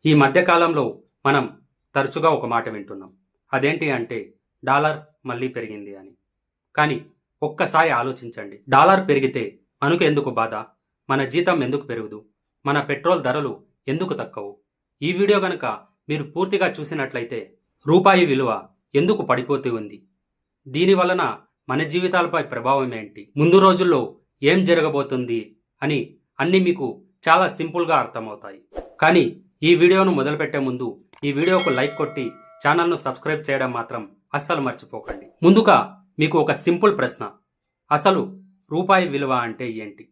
ఈ మధ్యకాలంలో మనం తరచుగా ఒక మాట వింటున్నాం. అదేంటి అంటే డాలర్ మళ్ళీ పెరిగింది అని. కానీ ఒక్కసారి ఆలోచించండి. డాలర్ పెరిగితే మనకు ఎందుకు బాధ? మన జీతం ఎందుకు పెరగదు? మన పెట్రోల్ ధరలు ఎందుకు తక్కవు? ఈ వీడియో గనుక మీరు పూర్తిగా చూసినట్లయితే రూపాయి విలువ ఎందుకు పడిపోతూ ఉంది? దీని వలన మన జీవితాలపై ప్రభావం ఏంటి? ముందు రోజుల్లో ఏం జరగబోతుంది అని అన్నీ మీకు చాలా సింపుల్గా అర్థమవుతాయి. కానీ ఈ వీడియోను మొదలుపెట్టే ముందు ఈ వీడియోకు లైక్ కొట్టి ఛానల్ను సబ్స్క్రైబ్ చేయడం మాత్రం అస్సలు మర్చిపోకండి. ముందుగా మీకు ఒక సింపుల్ ప్రశ్న. అసలు రూపాయి విలువ అంటే ఏంటి?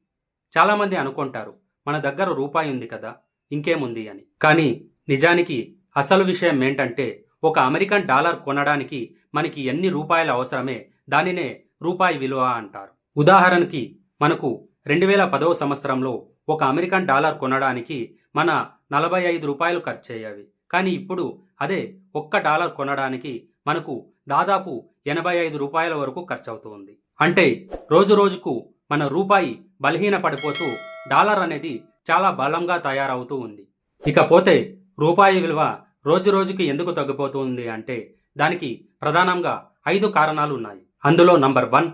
చాలామంది అనుకుంటారు మన దగ్గర రూపాయి ఉంది కదా, ఇంకేముంది అని. కానీ నిజానికి అసలు విషయం ఏంటంటే ఒక అమెరికన్ డాలర్ కొనడానికి మనకి ఎన్ని రూపాయలు అవసరమే దానినే రూపాయి విలువ అంటారు. ఉదాహరణకి మనకు 2010వ సంవత్సరంలో ఒక అమెరికన్ డాలర్ కొనడానికి మన 45 రూపాయలు ఖర్చయ్యేవి. కానీ ఇప్పుడు అదే $1 కొనడానికి మనకు దాదాపు 85 రూపాయల వరకు ఖర్చవుతుంది. అంటే రోజు రోజుకు మన రూపాయి బలహీన పడిపోతూ డాలర్ అనేది చాలా బలంగా తయారవుతూ ఉంది. ఇకపోతే రూపాయి విలువ రోజు రోజుకి ఎందుకు తగ్గిపోతుంది అంటే దానికి ప్రధానంగా 5 కారణాలు ఉన్నాయి. అందులో నంబర్ 1,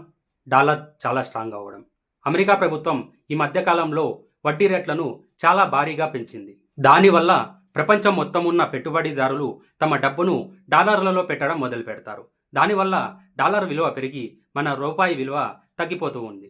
డాలర్ చాలా స్ట్రాంగ్ అవ్వడం. అమెరికా ప్రభుత్వం ఈ మధ్యకాలంలో వడ్డీ రేట్లను చాలా భారీగా పెంచింది. దానివల్ల ప్రపంచం మొత్తం ఉన్న పెట్టుబడిదారులు తమ డబ్బును డాలర్లలో పెట్టడం మొదలు పెడతారు. దానివల్ల డాలర్ విలువ పెరిగి మన రూపాయి విలువ తగ్గిపోతూ ఉంది.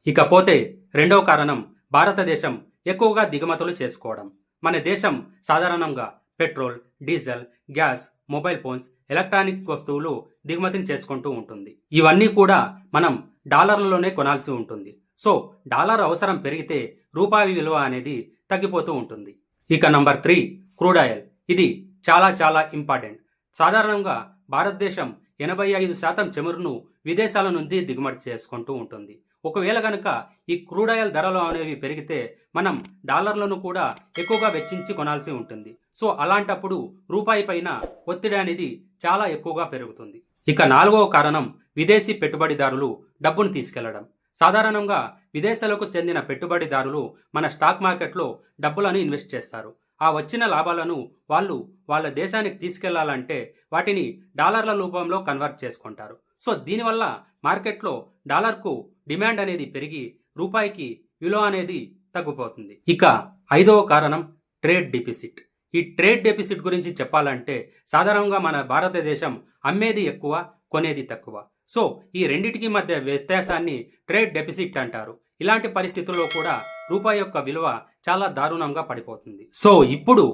ఇకపోతే రెండవ కారణం భారతదేశం ఎక్కువగా దిగుమతులు చేసుకోవడం. మన దేశం సాధారణంగా petrol, diesel, gas, mobile phones, electronic వస్తువులు దిగుమతిని చేసుకుంటూ ఉంటుంది. ఇవన్నీ కూడా మనం డాలర్లలోనే కొనాల్సి ఉంటుంది. సో డాలర్ అవసరం పెరిగితే రూపాయి విలువ అనేది తగ్గిపోతూ ఉంటుంది. ఇక నంబర్ 3, క్రూడ్ ఆయిల్. ఇది చాలా చాలా ఇంపార్టెంట్. సాధారణంగా భారతదేశం 85% చమురును విదేశాల నుండి దిగుమతి చేసుకుంటూ ఉంటుంది. ఒకవేళ గనక ఈ క్రూడ్ ఆయిల్ ధరలు అనేవి పెరిగితే మనం డాలర్లను కూడా ఎక్కువగా వెచ్చించి కొనాల్సి ఉంటుంది. సో అలాంటప్పుడు రూపాయి పైన ఒత్తిడి అనేది చాలా ఎక్కువగా పెరుగుతుంది. ఇక 4వ కారణం విదేశీ పెట్టుబడిదారులు డబ్బును తీసుకెళ్లడం. సాధారణంగా విదేశాలకు చెందిన పెట్టుబడిదారులు మన స్టాక్ మార్కెట్లో డబ్బులను ఇన్వెస్ట్ చేస్తారు. ఆ వచ్చిన లాభాలను వాళ్ళు వాళ్ళ దేశానికి తీసుకెళ్లాలంటే వాటిని డాలర్ల రూపంలో కన్వర్ట్ చేసుకుంటారు. సో దీనివల్ల మార్కెట్లో డాలర్కు డిమాండ్ అనేది పెరిగి రూపాయికి విలువ అనేది తగ్గిపోతుంది. ఇక 5వ కారణం ట్రేడ్ డెఫిసిట్. ఈ ట్రేడ్ డెఫిసిట్ గురించి చెప్పాలంటే సాధారణంగా మన భారతదేశం అమ్మేది ఎక్కువ, కొనేది తక్కువ. సో ఈ రెండిటికి మధ్య వ్యత్యాసాన్ని ట్రేడ్ డెఫిసిట్ అంటారు. ఇలాంటి పరిస్థితుల్లో కూడా రూపాయి యొక్క విలువ చాలా దారుణంగా పడిపోతుంది. సో ఇప్పుడు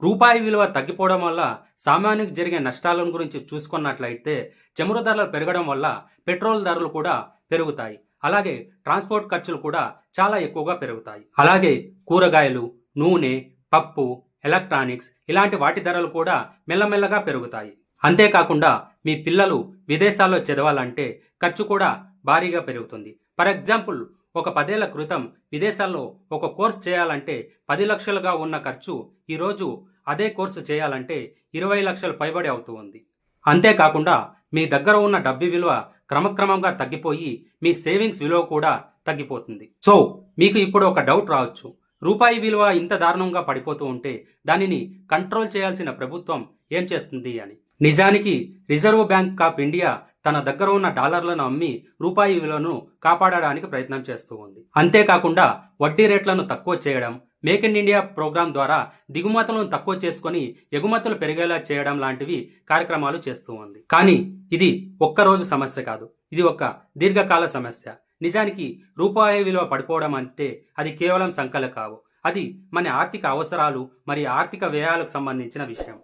రూపాయి విలువ తగ్గిపోవడం వల్ల సామాన్యునికి జరిగే నష్టాలను గురించి చూసుకున్నట్లయితే చమురు ధరలు పెరగడం వల్ల పెట్రోల్ ధరలు కూడా పెరుగుతాయి. అలాగే ట్రాన్స్పోర్ట్ ఖర్చులు కూడా చాలా ఎక్కువగా పెరుగుతాయి. అలాగే కూరగాయలు, నూనె, పప్పు, ఎలక్ట్రానిక్స్ ఇలాంటి వాటి ధరలు కూడా మెల్లమెల్లగా పెరుగుతాయి. అంతేకాకుండా మీ పిల్లలు విదేశాల్లో చదవాలంటే ఖర్చు కూడా భారీగా పెరుగుతుంది. ఫర్ ఎగ్జాంపుల్ ఒక 10 ఏళ్ల క్రితం విదేశాల్లో ఒక కోర్సు చేయాలంటే 10 లక్షలుగా ఉన్న ఖర్చు ఈరోజు అదే కోర్సు చేయాలంటే 20 లక్షలు పైబడి అవుతూ ఉంది. అంతేకాకుండా మీ దగ్గర ఉన్న డబ్బు విలువ క్రమక్రమంగా తగ్గిపోయి మీ సేవింగ్స్ విలువ కూడా తగ్గిపోతుంది. సో మీకు ఇప్పుడు ఒక డౌట్ రావచ్చు, రూపాయి విలువ ఇంత దారుణంగా పడిపోతూ ఉంటే దానిని కంట్రోల్ చేయాల్సిన ప్రభుత్వం ఏం చేస్తుంది అని. నిజానికి రిజర్వ్ బ్యాంక్ ఆఫ్ ఇండియా తన దగ్గర ఉన్న డాలర్లను అమ్మి రూపాయి విలువను కాపాడడానికి ప్రయత్నం చేస్తూ ఉంది. అంతేకాకుండా వడ్డీ రేట్లను తక్కువ చేయడం, మేక్ ఇన్ ఇండియా ప్రోగ్రాం ద్వారా దిగుమతులను తక్కువ చేసుకుని ఎగుమతులు పెరిగేలా చేయడం లాంటివి కార్యక్రమాలు చేస్తూ ఉంది. కానీ ఇది ఒక్కరోజు సమస్య కాదు, ఇది ఒక దీర్ఘకాల సమస్య. నిజానికి రూపాయి విలువ పడిపోవడం అంటే అది కేవలం సంఖ్యలు కావు, అది మన ఆర్థిక అవసరాలు మరియు ఆర్థిక వ్యయాలకు సంబంధించిన విషయం.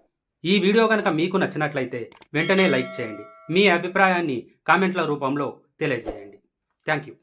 ఈ వీడియో కనుక మీకు నచ్చినట్లయితే వెంటనే లైక్ చేయండి. మీ అభిప్రాయాన్ని కామెంట్ల రూపంలో తెలియజేయండి. Thank you.